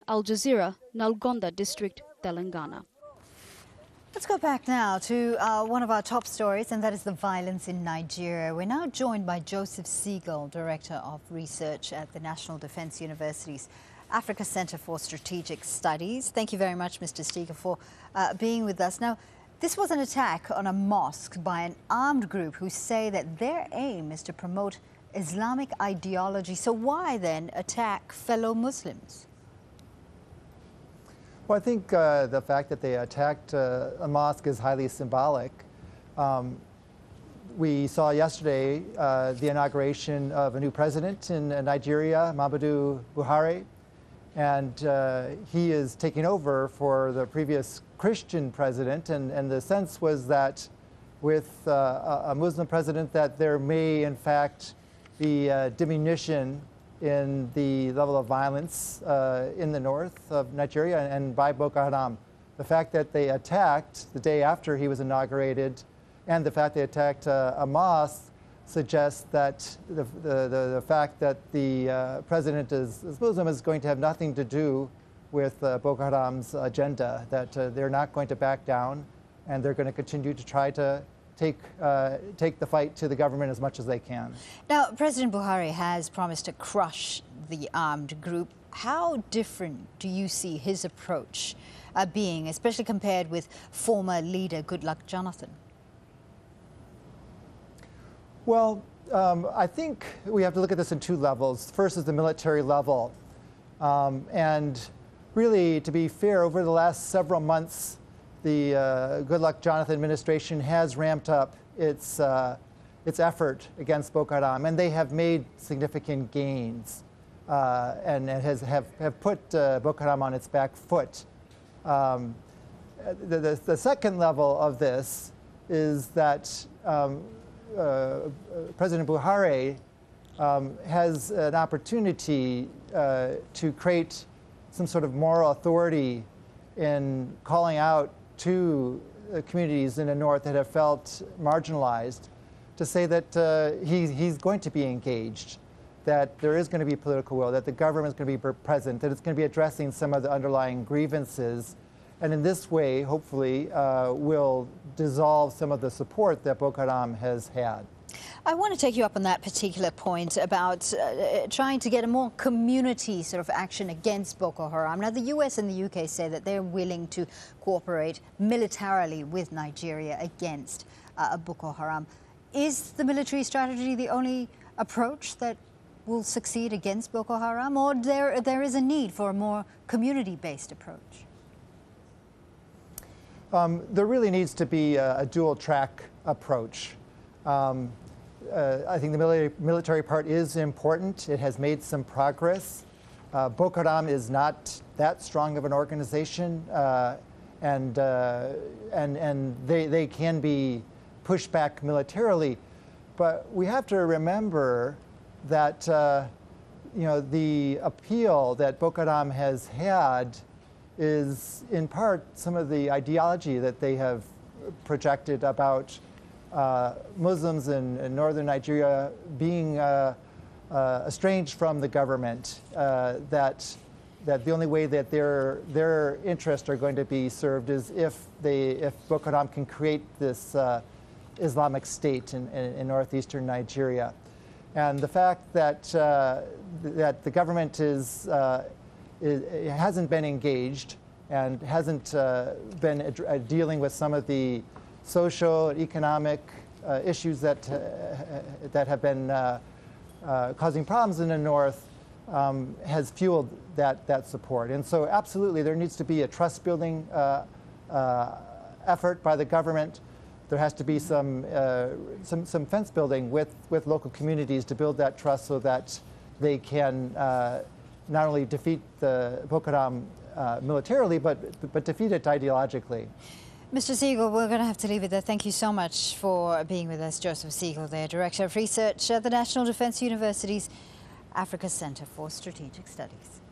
Al Jazeera, Nalgonda district, Telangana. Let's go back now to one of our top stories, and that is the violence in Nigeria. We're now joined by Joseph Siegle, Director of Research at the National Defense University's Africa Center for Strategic Studies. Thank you very much, Mr. Siegle, for being with us. Now, this was an attack on a mosque by an armed group who say that their aim is to promote Islamic ideology. So why then attack fellow Muslims? Well, I think the fact that they attacked a mosque is highly symbolic. We saw yesterday the inauguration of a new president in Nigeria, Muhammadu Buhari, and he is taking over for the previous Christian president, and the sense was that with a Muslim president that there may in fact be a diminution in the level of violence in the north of Nigeria and by Boko Haram. The fact that they attacked the day after he was inaugurated and the fact they attacked a mosque suggests that the fact that the president is Muslim is going to have nothing to do with Boko Haram's agenda, that they're not going to back down and they're going to continue to try to take the fight to the government as much as they can. Now, President Buhari has promised to crush the armed group. How different do you see his approach being, especially compared with former leader Goodluck Jonathan? Well, I think we have to look at this in two levels. First is the military level. And really, to be fair, over the last several months, the Goodluck Jonathan administration has ramped up its effort against Boko Haram, and they have made significant gains and have put Boko Haram on its back foot. The second level of this is that President Buhari has an opportunity to create some sort of moral authority in calling out to communities in the north that have felt marginalized, to say that he's going to be engaged, that there is going to be political will, that the government is going to be present, that it's going to be addressing some of the underlying grievances, and in this way, hopefully, will dissolve some of the support that Boko Haram has had. I want to take you up on that particular point about trying to get a more community sort of action against Boko Haram. Now, the US and the UK say that they're willing to cooperate militarily with Nigeria against Boko Haram. Is the military strategy the only approach that will succeed against Boko Haram, or there is a need for a more community-based approach? There really needs to be a dual-track approach. I think the military part is important. It has made some progress. Boko Haram is not that strong of an organization, and they can be pushed back militarily. But we have to remember that the appeal that Boko Haram has had is in part some of the ideology that they have projected about Muslims in northern Nigeria being estranged from the government, that the only way that their interests are going to be served is if Boko Haram can create this Islamic state in northeastern Nigeria. And the fact that the government hasn't been engaged and hasn't been dealing with some of the social and economic issues that have been causing problems in the north has fueled that support. And so absolutely there needs to be a trust-building effort by the government. There has to be some fence building with local communities to build that trust so that they can not only defeat the Boko Haram militarily, but defeat it ideologically. Mr. Siegle, we're going to have to leave it there. Thank you so much for being with us. Joseph Siegle, there, Director of Research at the National Defense University's Africa Center for Strategic Studies.